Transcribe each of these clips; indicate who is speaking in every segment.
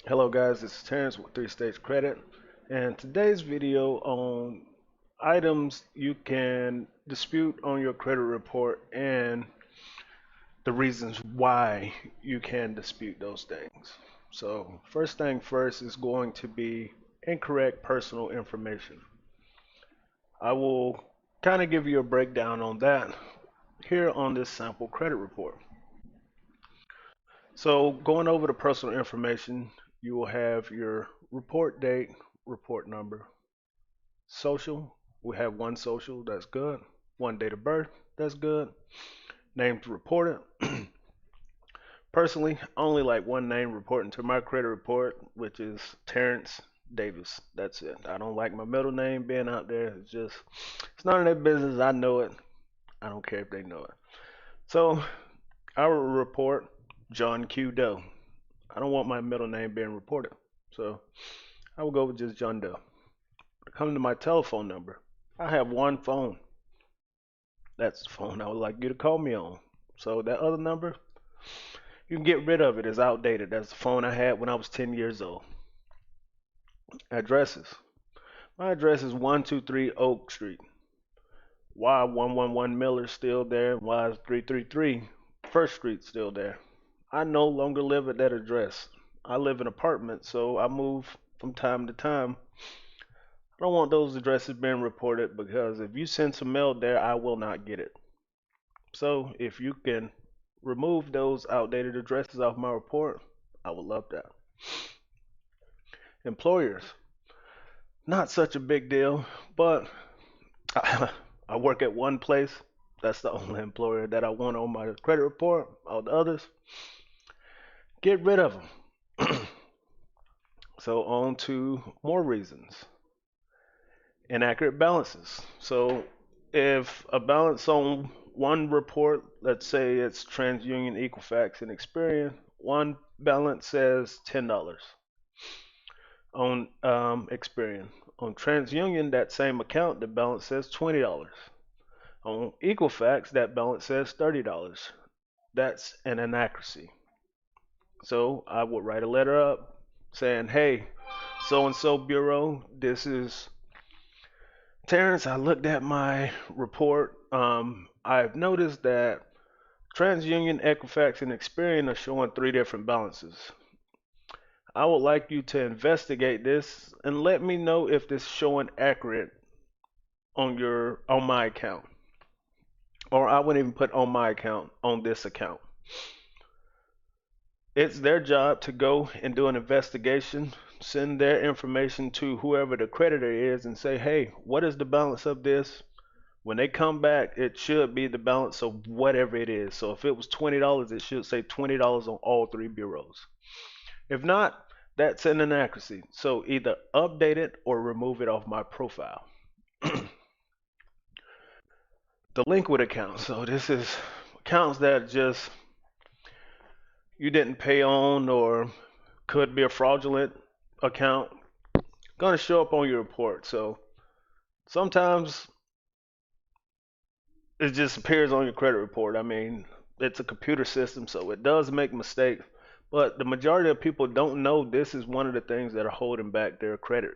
Speaker 1: Hello guys, this is Terrence with 3 Stage Credit, and today's video on items you can dispute on your credit report and the reasons why you can dispute those things. So first thing first is going to be incorrect personal information. I will kind of give you a breakdown on that here on this sample credit report. So going over the personal information, you will have your report date, report number, social. We have one social, that's good. One date of birth, that's good. Name to report it. Personally, I only like one name reporting to my credit report, which is Terrence Davis. That's it. I don't like my middle name being out there. It's none of their business. I know it. I don't care if they know it. So, I will report John Q. Doe. I don't want my middle name being reported. So, I will go with just John Doe. Come to my telephone number. I have one phone. That's the phone I would like you to call me on. So that other number, you can get rid of it. It's outdated. That's the phone I had when I was 10 years old. Addresses. My address is 123 Oak Street. Why 111 Miller still there? Why is 333 First Street still there? I no longer live at that address. I live in apartments, so I move from time to time. I don't want those addresses being reported because if you send some mail there, I will not get it. So if you can remove those outdated addresses off my report, I would love that. Employers, not such a big deal, but I work at one place. That's the only employer that I want on my credit report. All the others, get rid of them. So on to more reasons. Inaccurate balances. So if a balance on one report, let's say it's TransUnion, Equifax, and Experian, one balance says $10 on Experian. On TransUnion, that same account, the balance says $20. On Equifax, that balance says $30. That's an inaccuracy. So I would write a letter up saying, hey, so and so bureau, this is Terrence. I looked at my report. I've noticed that TransUnion, Equifax, and Experian are showing three different balances. I would like you to investigate this and let me know if this is showing accurate on my account. Or I wouldn't even put on my account on this account. It's their job to go and do an investigation, send their information to whoever the creditor is and say, hey, what is the balance of this? When they come back, it should be the balance of whatever it is. So if it was $20, it should say $20 on all three bureaus. If not, that's an inaccuracy. So either update it or remove it off my profile. Delinquent accounts. So this is accounts that just you didn't pay on or could be a fraudulent account. Going to show up on your report. So sometimes it just appears on your credit report. I mean, it's a computer system, so it does make mistakes. But the majority of people don't know this is one of the things that are holding back their credit.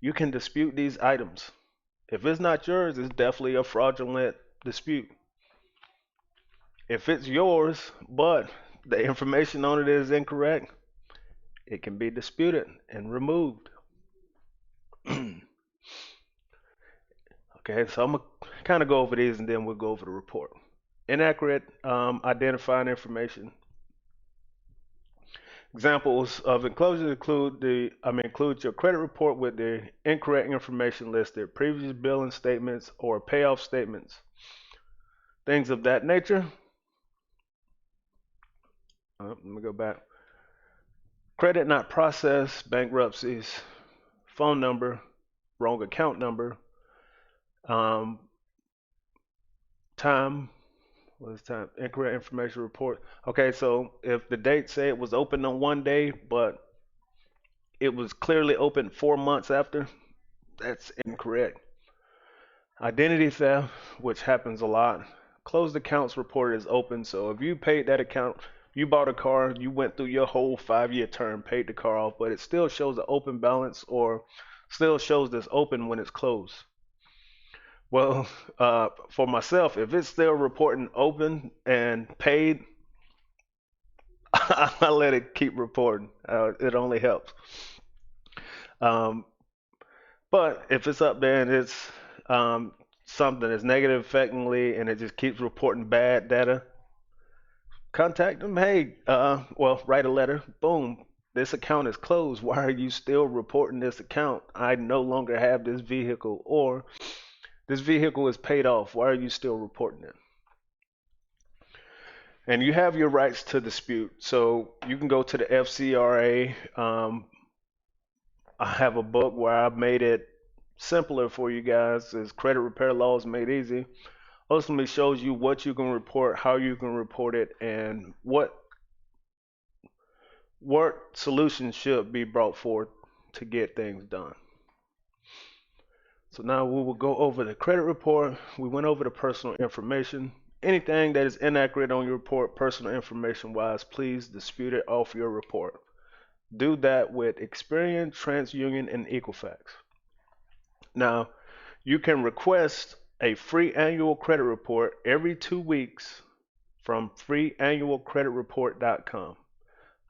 Speaker 1: You can dispute these items. If it's not yours, it's definitely a fraudulent dispute. If it's yours, but the information on it is incorrect, it can be disputed and removed. Okay, so I'm gonna kind of go over these and then we'll go over the report. Inaccurate identifying information. Examples of enclosures include your credit report with the incorrect information listed, previous billing statements or payoff statements, things of that nature. Let me go back. Credit not processed, bankruptcies, phone number, wrong account number, um, time. What is time? Incorrect information report. Okay, so if the date say it was open on one day, but it was clearly open 4 months after, that's incorrect. Identity theft, which happens a lot. Closed accounts report is open, so if you paid that account You bought a car, you went through your whole 5 year term, paid the car off, but it still shows the open balance or still shows this open when it's closed. Well, for myself, if it's still reporting open and paid, I let it keep reporting. It only helps. Um, but if it's up there and it's um, something that's negative affectingly and it just keeps reporting bad data, contact them. Hey, well, write a letter. Boom. This account is closed. Why are you still reporting this account? I no longer have this vehicle, or this vehicle is paid off. Why are you still reporting it? And you have your rights to dispute. So you can go to the FCRA. I have a book where I've made it simpler for you guys. It's Credit Repair Laws Made Easy. Ultimately shows you what you can report, how you can report it, and what solutions should be brought forth to get things done. So now we will go over the credit report. We went over the personal information. Anything that is inaccurate on your report, personal information wise, please dispute it off your report. Do that with Experian, TransUnion, and Equifax. Now, you can request a free annual credit report every 2 weeks from freeannualcreditreport.com.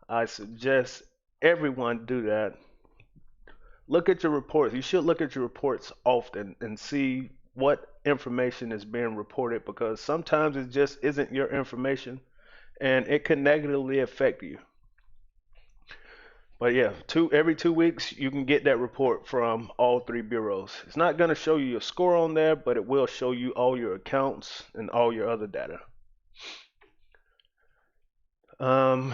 Speaker 1: I suggest everyone do that. Look at your reports. You should look at your reports often and see what information is being reported, because sometimes it just isn't your information and it can negatively affect you. But yeah, every 2 weeks you can get that report from all three bureaus. It's not going to show you your score on there, but it will show you all your accounts and all your other data. Um,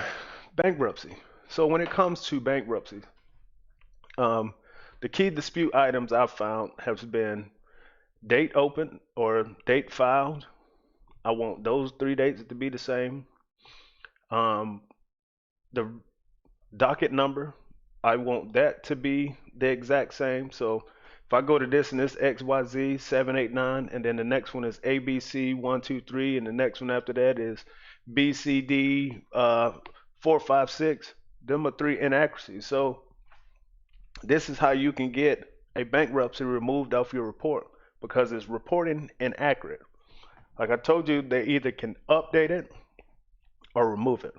Speaker 1: Bankruptcy. So when it comes to bankruptcy, um, the key dispute items I've found have been date open or date filed. I want those 3 dates to be the same. Um, the docket number, I want that to be the exact same. So if I go to this and this XYZ 789, and then the next one is ABC 123, and the next one after that is BCD 456, them are three inaccuracies. So this is how you can get a bankruptcy removed off your report, because it's reporting inaccurate. Like I told you, they either can update it or remove it.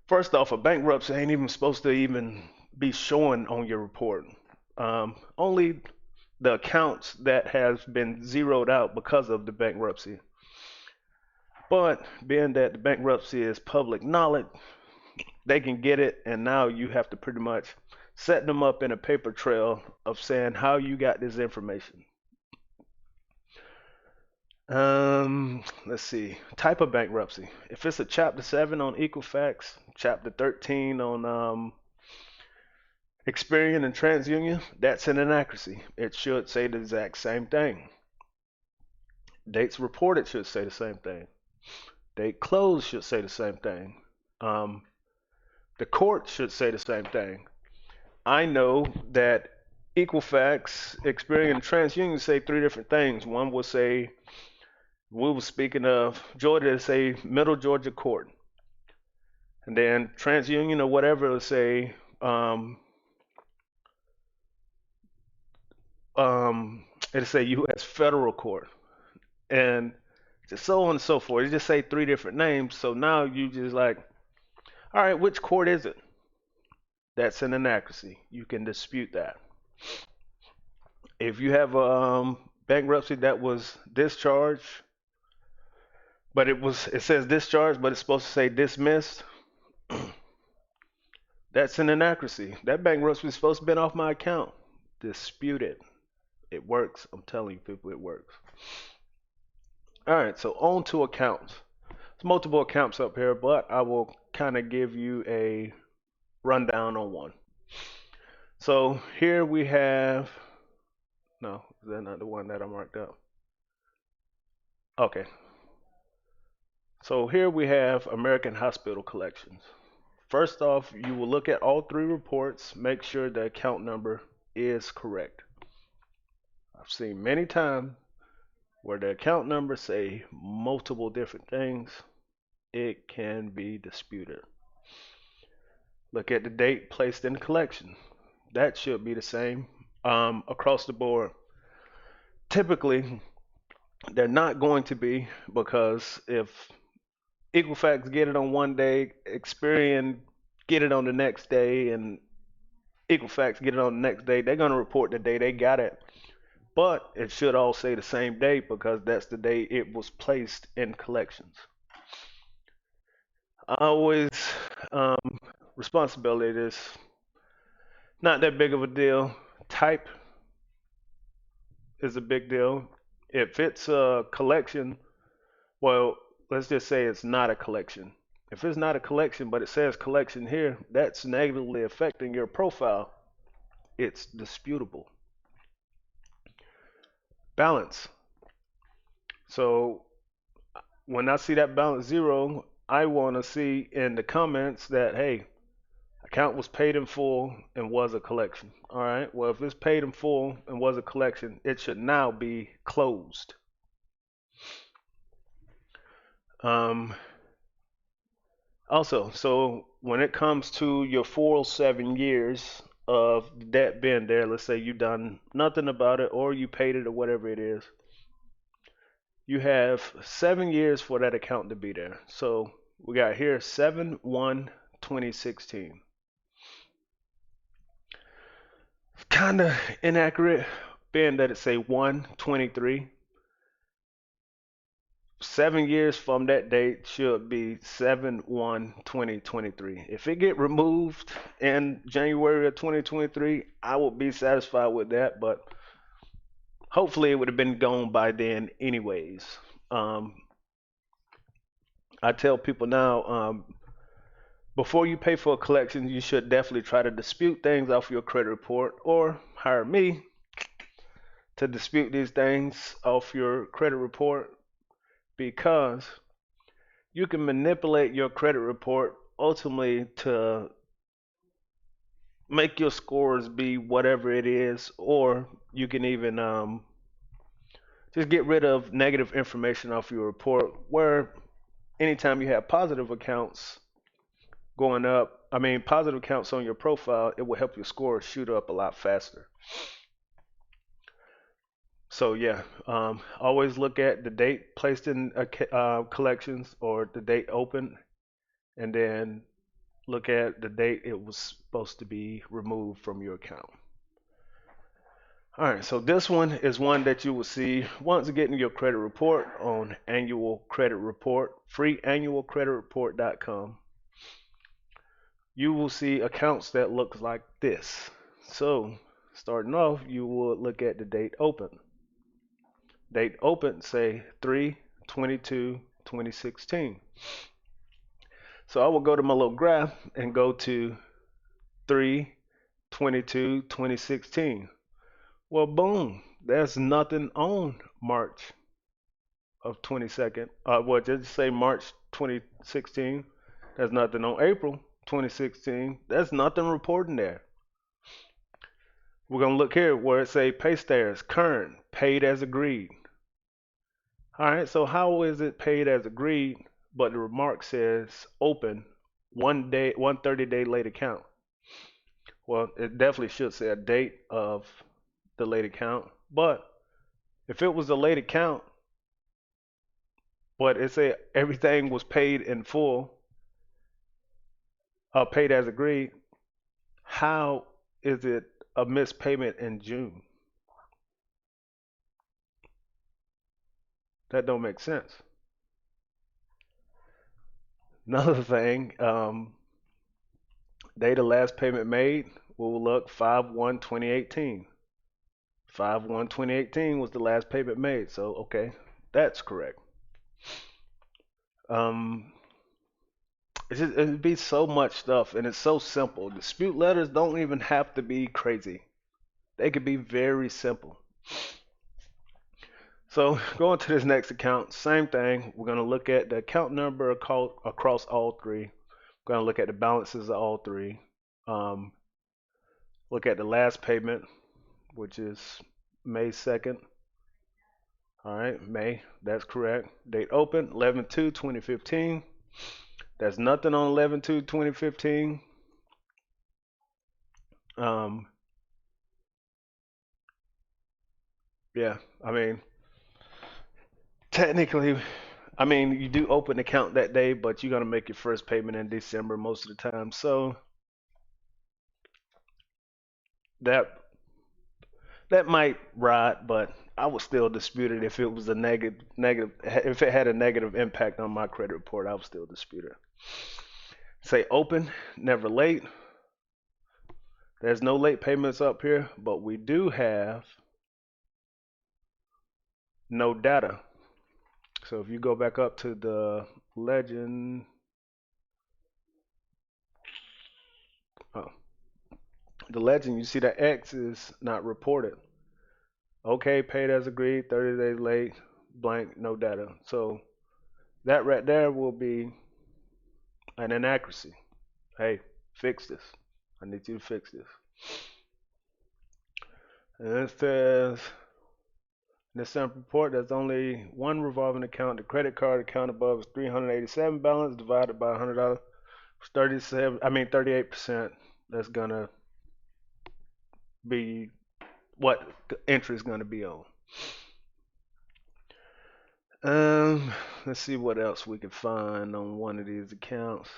Speaker 1: First off, a bankruptcy ain't even supposed to even be showing on your report. Only the accounts that has been zeroed out because of the bankruptcy. But being that the bankruptcy is public knowledge, they can get it, and now you have to pretty much set them up in a paper trail of saying how you got this information. Let's see. Type of bankruptcy. If it's a Chapter 7 on Equifax, Chapter 13 on Experian and TransUnion, that's an inaccuracy. It should say the exact same thing. Dates reported should say the same thing. Date closed should say the same thing. The court should say the same thing. I know that Equifax, Experian, and TransUnion say three different things. One will say, we were speaking of Georgia, say Middle Georgia Court. And then TransUnion or whatever will say it'll say U.S. Federal Court, and just so on and so forth. You just say three different names, so now you just like, all right, which court is it? That's an inaccuracy. You can dispute that. If you have a bankruptcy that was discharged, but it says discharged, but it's supposed to say dismissed, that's an inaccuracy. That bankruptcy is supposed to have been off my account. Dispute it. It works. I'm telling you, people, it works. All right, so on to accounts. There's multiple accounts up here, but I will kind of give you a rundown on one. So here we have, no, is that not the one that I marked up? Okay. So here we have American Hospital Collections. First off, you will look at all three reports, make sure the account number is correct. I've seen many times where the account numbers say multiple different things. it can be disputed. Look at the date placed in the collection. That should be the same across the board. Typically, they're not going to be, because if Equifax get it on one day, Experian get it on the next day, and Equifax get it on the next day, they're going to report the day they got it. But it should all say the same date because that's the day it was placed in collections. I always, um, responsibility is not that big of a deal. Type is a big deal. If it's a collection, well, let's just say it's not a collection. If it's not a collection, but it says collection here, that's negatively affecting your profile. It's disputable. Balance. So when I see that balance zero, I want to see in the comments that, hey, account was paid in full and was a collection. All right. Well, if it's paid in full and was a collection, it should now be closed. Um, Also, so when it comes to your 407 years of debt being there, let's say you've done nothing about it or you paid it or whatever it is, you have 7 years for that account to be there. So we got here 7/1/2016. Kind of inaccurate, being that it say 1/23. 7 years from that date should be 7/1/2023. If it get removed in January of 2023, I would be satisfied with that, but hopefully it would have been gone by then anyways. Um, I tell people now, before you pay for a collection, you should definitely try to dispute things off your credit report or hire me to dispute these things off your credit report, because you can manipulate your credit report ultimately to make your scores be whatever it is, or you can even just get rid of negative information off your report, where anytime you have positive accounts going up, I mean positive accounts on your profile, it will help your score shoot up a lot faster. So yeah, always look at the date placed in collections or the date open, and then look at the date it was supposed to be removed from your account. All right, so this one is one that you will see once getting your credit report on annual credit report, freeannualcreditreport.com. You will see accounts that look like this. So starting off, you will look at the date open. Date open, say 3/22/2016. So I will go to my little graph and go to 3/22/2016. Well, boom, there's nothing on March of 22nd. What did you say, March 2016? There's nothing on April 2016. There's nothing reporting there. We're gonna look here where it say pay status current, paid as agreed. All right, so how is it paid as agreed, but the remark says open 1 day, 130-day late account? Well, it definitely should say a date of the late account, but if it was a late account, but it said everything was paid in full, paid as agreed, how is it a missed payment in June? That don't make sense. Another thing, date of last payment made, we'll look 5/1/2018. 5/1/2018 was the last payment made, so okay, that's correct. Um, it'd be so much stuff, and it's so simple. Dispute letters don't even have to be crazy. They could be very simple. So going to this next account, same thing. We're going to look at the account number across all three. We're going to look at the balances of all three. Um, look at the last payment, which is May 2nd. All right, May, that's correct. Date open, 11/2/2015. There's nothing on 11/2/2015. Um, yeah, I mean, technically, I mean, you do open the account that day, but you're gonna make your first payment in December most of the time. So that that might ride, but I would still dispute it if it was a negative if it had a negative impact on my credit report. I would still dispute it. Say open, never late. There's no late payments up here, but we do have no data. So if you go back up to the legend, oh, the legend, you see that X is not reported. Okay, paid as agreed, 30 days late, blank, no data. So that right there will be an inaccuracy. Hey, fix this. I need you to fix this. And it says in the sample report, there's only one revolving account. The credit card account above is 387 balance divided by $100. 38%. That's gonna be what the entry is gonna be on. Um, let's see what else we can find on one of these accounts.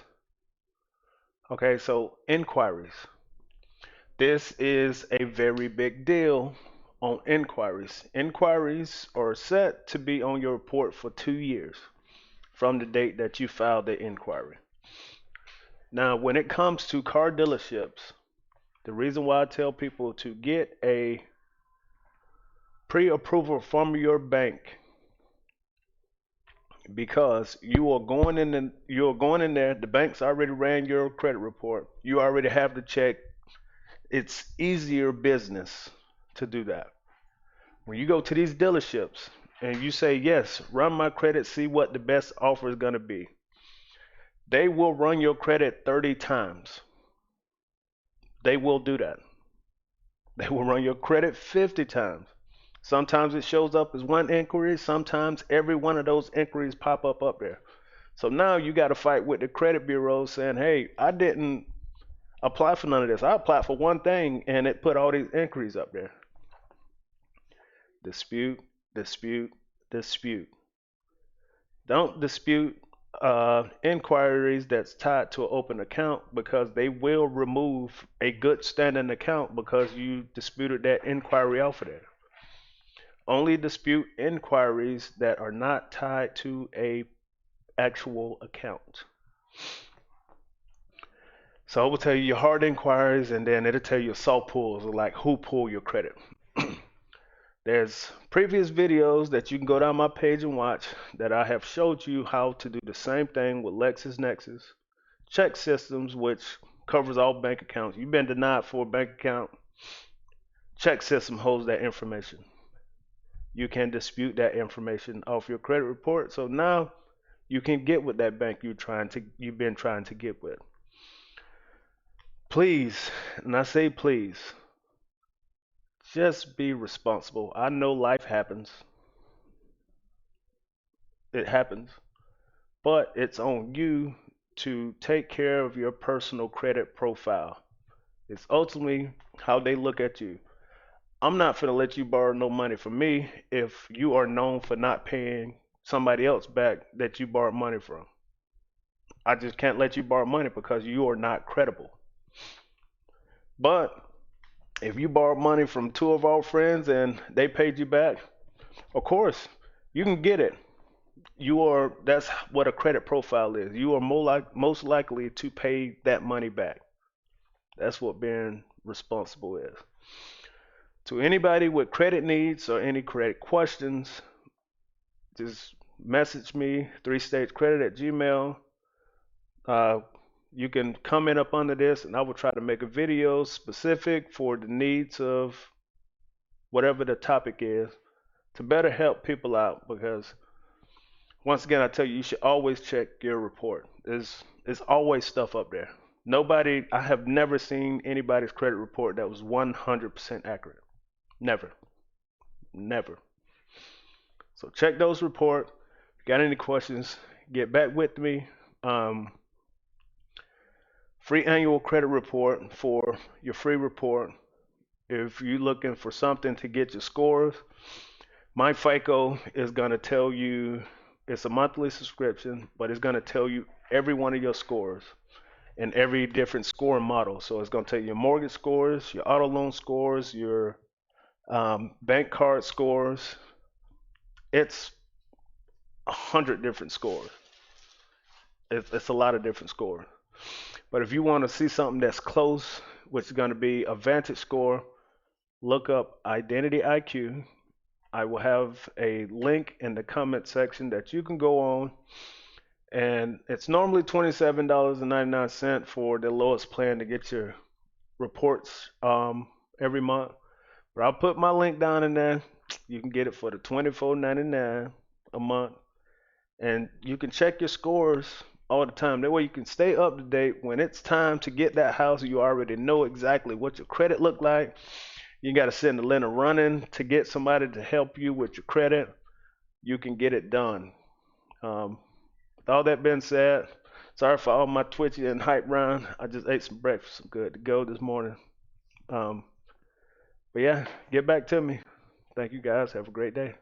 Speaker 1: Okay, so inquiries. This is a very big deal on inquiries. Inquiries are set to be on your report for 2 years from the date that you filed the inquiry. Now, when it comes to car dealerships, the reason why I tell people to get a pre-approval from your bank, because you're going in there, the bank's already ran your credit report, you already have the check. It's easier business to do that. When you go to these dealerships and you say, yes, run my credit, see what the best offer is going to be, they will run your credit 30 times. They will do that. They will run your credit 50 times. Sometimes it shows up as one inquiry. Sometimes every one of those inquiries pop up there. So now you got to fight with the credit bureau saying, hey, I didn't apply for none of this. I applied for one thing and it put all these inquiries up there. Dispute, dispute, dispute. Don't dispute inquiries that's tied to an open account, because they will remove a good standing account because you disputed that inquiry off of there. Only dispute inquiries that are not tied to a actual account. So I will tell you your hard inquiries, and then it'll tell you soft pulls, like who pulled your credit. There's previous videos that you can go down my page and watch that I have showed you how to do the same thing with LexisNexis, check systems, which covers all bank accounts. You've been denied for a bank account, check system holds that information. You can dispute that information off your credit report. So now you can get with that bank you've been trying to get with. Please, and I say please, just be responsible. I know life happens. It happens. But it's on you to take care of your personal credit profile. It's ultimately how they look at you. I'm not going to let you borrow no money from me if you are known for not paying somebody else back that you borrowed money from. I just can't let you borrow money because you are not credible. But if you borrow money from two of our friends and they paid you back, of course, you can get it. That's what a credit profile is. You are most likely to pay that money back. That's what being responsible is. To anybody with credit needs or any credit questions, just message me, 3stagecredit at Gmail. Uh, you can comment up under this, and I will try to make a video specific for the needs of whatever the topic is to better help people out. Because once again, I tell you, you should always check your report. There's always stuff up there. I have never seen anybody's credit report that was 100% accurate. Never. Never. So check those reports. Got any questions, get back with me. Um, Free annual credit report for your free report. If you're looking for something to get your scores, my FICO is going to tell you it's a monthly subscription, but it's going to tell you every one of your scores and every different score model. So it's going to tell you your mortgage scores, your auto loan scores, your bank card scores. It's 100 different scores. It's a lot of different scores. But if you want to see something that's close, which is going to be a Vantage score, look up Identity IQ. I will have a link in the comment section that you can go on, and it's normally $27.99 for the lowest plan to get your reports every month. But I'll put my link down in there. You can get it for the $24.99 a month, and you can check your scores all the time. That way you can stay up to date. When it's time to get that house, you already know exactly what your credit look like. You got to send a letter running to get somebody to help you with your credit. You can get it done. With all that being said, sorry for all my twitchy and hype round. I just ate some breakfast. I'm good to go this morning. Um, but yeah, get back to me. Thank you guys. Have a great day.